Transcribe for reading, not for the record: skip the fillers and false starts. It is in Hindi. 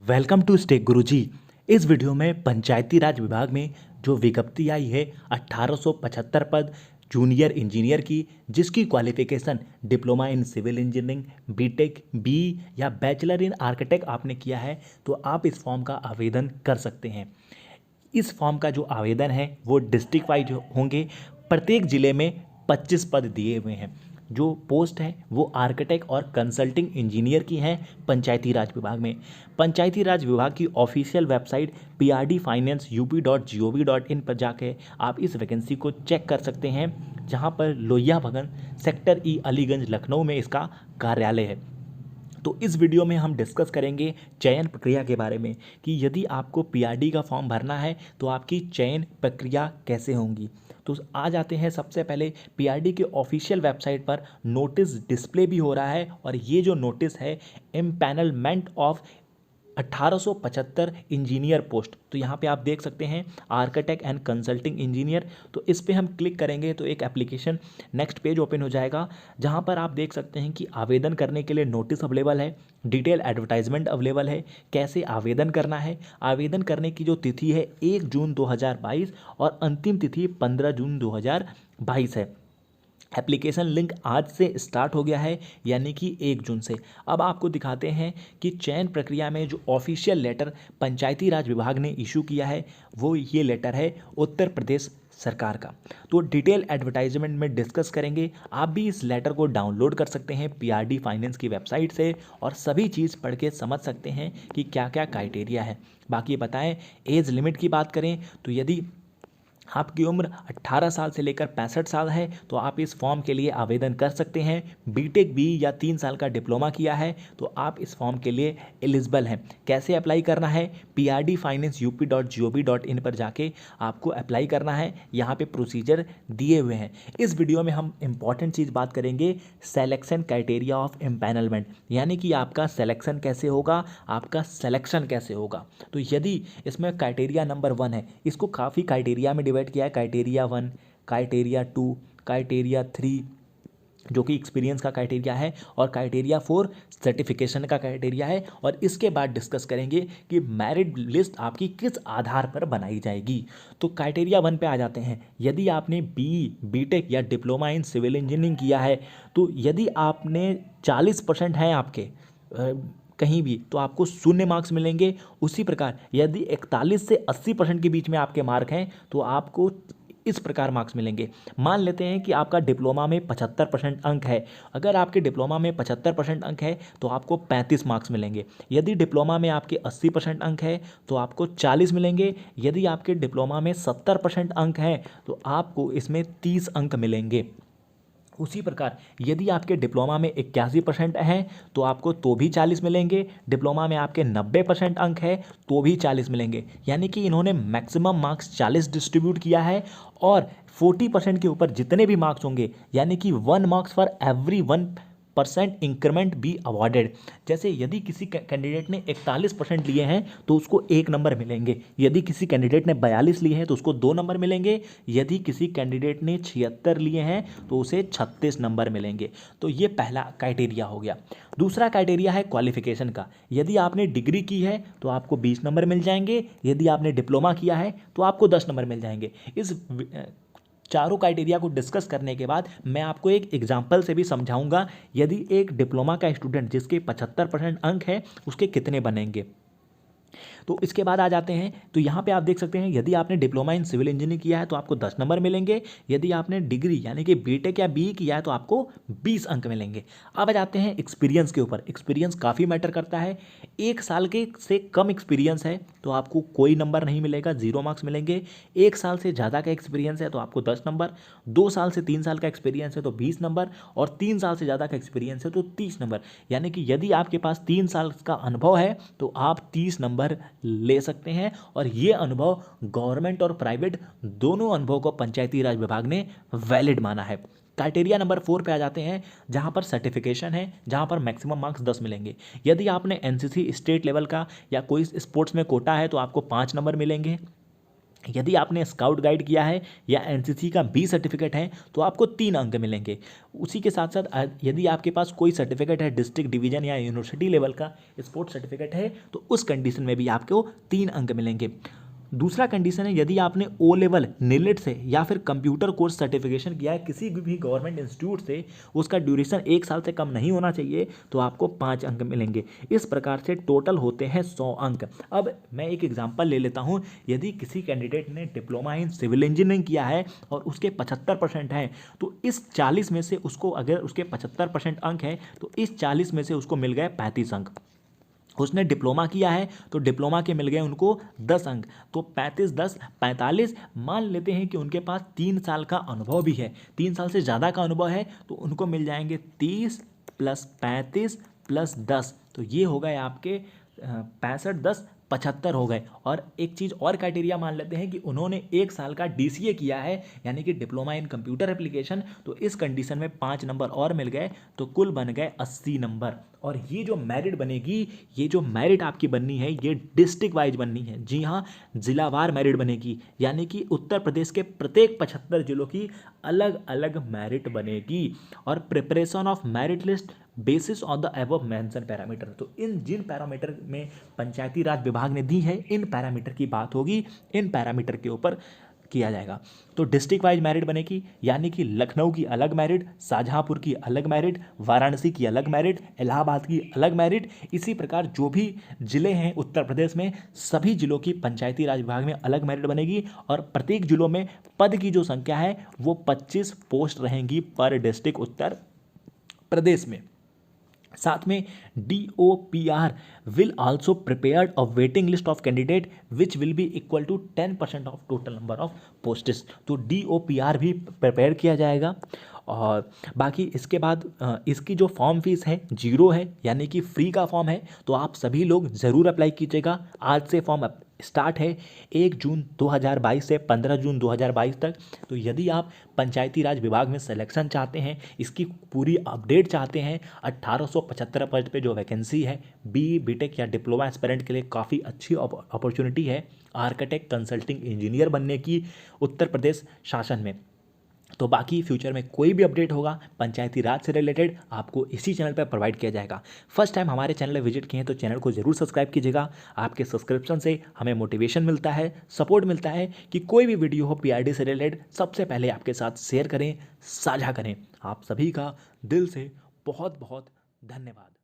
वेलकम टू स्टेक गुरुजी। इस वीडियो में पंचायती राज विभाग में जो विज्ञप्ति आई है 1875 पद जूनियर इंजीनियर की, जिसकी qualification diploma in civil engineering, BTech, B या बैचलर इन आर्किटेक्ट आपने किया है तो आप इस फॉर्म का आवेदन कर सकते हैं। इस फॉर्म का जो आवेदन है वो डिस्ट्रिक्ट वाइज होंगे। प्रत्येक ज़िले में 25 पद दिए हुए हैं। जो पोस्ट है वो आर्किटेक्ट और कंसल्टिंग इंजीनियर की हैं पंचायती राज विभाग में। पंचायती राज विभाग की ऑफिशियल वेबसाइट prdfinance.up.gov.in पर जाके आप इस वैकेंसी को चेक कर सकते हैं, जहां पर लोहिया भवन सेक्टर ई अलीगंज लखनऊ में इसका कार्यालय है। तो इस वीडियो में हम डिस्कस करेंगे चयन प्रक्रिया के बारे में कि यदि आपको पीआरडी का फॉर्म भरना है तो आपकी चयन प्रक्रिया कैसे होंगी। तो आ जाते हैं सबसे पहले पीआरडी के ऑफिशियल वेबसाइट पर नोटिस डिस्प्ले भी हो रहा है, और ये जो नोटिस है एम्पैनलमेंट ऑफ 1875 इंजीनियर पोस्ट, तो यहाँ पे आप देख सकते हैं आर्किटेक्ट एंड कंसल्टिंग इंजीनियर। तो इस पे हम क्लिक करेंगे तो एक एप्लीकेशन नेक्स्ट पेज ओपन हो जाएगा, जहाँ पर आप देख सकते हैं कि आवेदन करने के लिए नोटिस अवेलेबल है, डिटेल एडवर्टाइजमेंट अवेलेबल है, कैसे आवेदन करना है। आवेदन करने की जो तिथि है 1 जून 2022 और अंतिम तिथि 15 जून 2022 है। एप्लीकेशन लिंक आज से स्टार्ट हो गया है, यानी कि 1 जून से। अब आपको दिखाते हैं कि चयन प्रक्रिया में जो ऑफिशियल लेटर पंचायती राज विभाग ने इशू किया है वो ये लेटर है उत्तर प्रदेश सरकार का। तो डिटेल एडवर्टाइजमेंट में डिस्कस करेंगे। आप भी इस लेटर को डाउनलोड कर सकते हैं पीआरडी फाइनेंस की वेबसाइट से और सभी चीज़ पढ़ के समझ सकते हैं कि क्या क्या क्राइटेरिया है। बाकी बताएं, एज लिमिट की बात करें तो यदि आपकी उम्र 18 साल से लेकर 65 साल है तो आप इस फॉर्म के लिए आवेदन कर सकते हैं। बीटेक बी या 3 साल का डिप्लोमा किया है तो आप इस फॉर्म के लिए एलिजिबल हैं। कैसे अप्लाई करना है, prdfinance.up.gov.in पर जाके आपको अप्लाई करना है। यहाँ पे प्रोसीजर दिए हुए हैं। इस वीडियो में हम इंपॉर्टेंट चीज़ बात करेंगे सेलेक्शन क्राइटेरिया ऑफ एम्पैनलमेंट, यानी कि आपका सेलेक्शन कैसे होगा, आपका सेलेक्शन कैसे होगा। तो यदि इसमें क्राइटेरिया नंबर 1 है, इसको काफ़ी क्राइटेरिया में डिवाइड किया है, क्राइटेरिया 1, क्राइटेरिया 2, क्राइटेरिया 3 जो कि एक्सपीरियंस का क्राइटेरिया है, और क्राइटेरिया 4 सर्टिफिकेशन का क्राइटेरिया है। और इसके बाद डिस्कस करेंगे कि मेरिट लिस्ट आपकी किस आधार पर बनाई जाएगी। तो क्राइटेरिया 1 पे आ जाते हैं। यदि आपने बीटेक या डिप्लोमा इन सिविल इंजीनियरिंग किया है तो यदि आपने 40% हैं आपके कहीं भी तो आपको 0 मार्क्स मिलेंगे। उसी प्रकार यदि 41 से 80% के बीच में आपके मार्क हैं तो आपको इस प्रकार मार्क्स मिलेंगे। मान लेते हैं कि आपका डिप्लोमा में 75% अंक है। अगर आपके डिप्लोमा में 75% अंक है तो आपको 35 मार्क्स मिलेंगे। यदि डिप्लोमा में आपके 80% अंक है तो आपको 40 मिलेंगे। यदि आपके डिप्लोमा में 70% अंक हैं तो आपको इसमें 30 अंक मिलेंगे। उसी प्रकार यदि आपके डिप्लोमा में 81% हैं तो आपको तो भी 40 मिलेंगे। डिप्लोमा में आपके 90% अंक है तो भी 40 मिलेंगे। यानी कि इन्होंने मैक्सिमम मार्क्स 40 डिस्ट्रीब्यूट किया है, और 40% के ऊपर जितने भी मार्क्स होंगे यानी कि 1 marks for every 1% increment be awarded. जैसे यदि किसी कैंडिडेट ने 41% लिए हैं तो उसको 1 नंबर मिलेंगे। यदि किसी कैंडिडेट ने 42 लिए हैं तो उसको 2 नंबर मिलेंगे। यदि किसी कैंडिडेट ने 76 लिए हैं तो उसे 36 नंबर मिलेंगे। तो ये पहला क्राइटेरिया हो गया। दूसरा क्राइटेरिया है क्वालिफिकेशन का। यदि आपने डिग्री की है तो आपको 20 नंबर मिल जाएंगे। यदि आपने डिप्लोमा किया है तो आपको 10 नंबर मिल जाएंगे। इस चारों क्राइटेरिया को डिस्कस करने के बाद मैं आपको एक एग्जांपल से भी समझाऊंगा। यदि एक डिप्लोमा का स्टूडेंट जिसके 75% अंक है उसके कितने बनेंगे। तो इसके बाद आ जाते हैं, तो यहाँ पे आप देख सकते हैं यदि आपने डिप्लोमा इन सिविल इंजीनियरिंग किया है तो आपको 10 नंबर मिलेंगे। यदि आपने डिग्री यानी कि बीटेक या बीई किया है तो आपको 20 अंक मिलेंगे। अब आ जाते हैं एक्सपीरियंस के ऊपर। एक्सपीरियंस काफ़ी मैटर करता है। 1 साल के से कम एक्सपीरियंस है तो आपको कोई नंबर नहीं मिलेगा, 0 मार्क्स मिलेंगे। 1 साल से ज़्यादा का एक्सपीरियंस है तो आपको 10 नंबर। 2 साल से 3 साल का एक्सपीरियंस है तो 20 नंबर, और 3 साल से ज़्यादा का एक्सपीरियंस है तो 30 नंबर। यानी कि यदि आपके पास 3 साल का अनुभव है तो आप 30 नंबर ले सकते हैं। और ये अनुभव गवर्नमेंट और प्राइवेट दोनों अनुभव को पंचायती राज विभाग ने वैलिड माना है। क्राइटेरिया नंबर 4 पे आ जाते हैं, जहां पर सर्टिफिकेशन है, जहां पर मैक्सिमम मार्क्स 10 मिलेंगे। यदि आपने एनसीसी स्टेट लेवल का या कोई स्पोर्ट्स में कोटा है तो आपको 5 नंबर मिलेंगे। यदि आपने स्काउट गाइड किया है या एनसीसी का बी सर्टिफिकेट है तो आपको 3 अंक मिलेंगे। उसी के साथ साथ यदि आपके पास कोई सर्टिफिकेट है, डिस्ट्रिक्ट, डिवीजन या यूनिवर्सिटी लेवल का स्पोर्ट्स सर्टिफिकेट है, तो उस कंडीशन में भी आपको 3 अंक मिलेंगे। दूसरा कंडीशन है, यदि आपने ओ लेवल, नीलेट से या फिर कंप्यूटर कोर्स सर्टिफिकेशन किया है किसी भी गवर्नमेंट इंस्टीट्यूट से, उसका ड्यूरेशन 1 साल से कम नहीं होना चाहिए, तो आपको 5 अंक मिलेंगे। इस प्रकार से टोटल होते हैं 100 अंक। अब मैं एक एग्जांपल ले लेता हूं, यदि किसी कैंडिडेट ने डिप्लोमा इन सिविल इंजीनियरिंग किया है और उसके 75% हैं, तो इस 40 में से उसको, अगर उसके 75% अंक हैं, तो इस 40 में से उसको मिल गए 35 अंक। उसने डिप्लोमा किया है तो डिप्लोमा के मिल गए उनको 10 अंक, तो 35 10 45। मान लेते हैं कि उनके पास 3 साल का अनुभव भी है, 3 साल से ज़्यादा का अनुभव है, तो उनको मिल जाएंगे 30 + 35 + 10, तो ये हो गए आपके 65 10 75 हो गए। और एक चीज़ और क्राइटेरिया मान लेते हैं कि उन्होंने 1 साल का डीसीए किया है, यानी कि डिप्लोमा इन कंप्यूटर एप्लीकेशन, तो इस कंडीशन में 5 नंबर और मिल गए, तो कुल बन गए 80 नंबर। और ये जो मेरिट बनेगी, ये जो मेरिट आपकी बननी है, ये डिस्ट्रिक्ट वाइज बननी है। जी हाँ, जिलावार मेरिट बनेगी, यानी कि उत्तर प्रदेश के प्रत्येक 75 जिलों की अलग अलग मेरिट बनेगी। और preparation of merit list basis on the above mention parameter, तो इन जिन पैरामीटर में पंचायती राज विभाग ने दी है, इन पैरामीटर की बात होगी, इन पैरामीटर के ऊपर किया जाएगा। तो डिस्ट्रिक्ट वाइज मेरिट बनेगी, यानी कि लखनऊ की अलग मेरिट, शाहजहांपुर की अलग मेरिट, वाराणसी की अलग मेरिट, इलाहाबाद की अलग मेरिट। इसी प्रकार जो भी जिले हैं उत्तर प्रदेश में, सभी जिलों की पंचायती राज विभाग में अलग मेरिट बनेगी। और प्रत्येक जिलों में पद की जो संख्या है वो 25 पोस्ट रहेंगी पर डिस्ट्रिक्ट उत्तर प्रदेश में। साथ में DOPR will also prepare a waiting list of candidate which will be equal to 10% of total number of posts, तो DOPR भी प्रिपेयर किया जाएगा। और बाकी इसके बाद इसकी जो फॉर्म फीस है 0 है, यानी कि फ्री का फॉर्म है, तो आप सभी लोग ज़रूर अप्लाई कीजिएगा। आज से फॉर्म स्टार्ट है 1 जून 2022 से 15 जून 2022 तक। तो यदि आप पंचायती राज विभाग में सिलेक्शन चाहते हैं, इसकी पूरी अपडेट चाहते हैं, 1875 पद पे जो वैकेंसी है, BTech या डिप्लोमा एस्पिरेंट के लिए काफ़ी अच्छी अपॉर्चुनिटी है आर्किटेक्ट कंसल्टिंग इंजीनियर बनने की उत्तर प्रदेश शासन में। तो बाकी फ्यूचर में कोई भी अपडेट होगा पंचायती राज से रिलेटेड, आपको इसी चैनल पर प्रोवाइड किया जाएगा। फर्स्ट टाइम हमारे चैनल पर विजिट किए हैं तो चैनल को जरूर सब्सक्राइब कीजिएगा। आपके सब्सक्रिप्शन से हमें मोटिवेशन मिलता है, सपोर्ट मिलता है कि कोई भी वीडियो हो PRD से रिलेटेड सबसे पहले आपके साथ शेयर करें, साझा करें। आप सभी का दिल से बहुत बहुत धन्यवाद।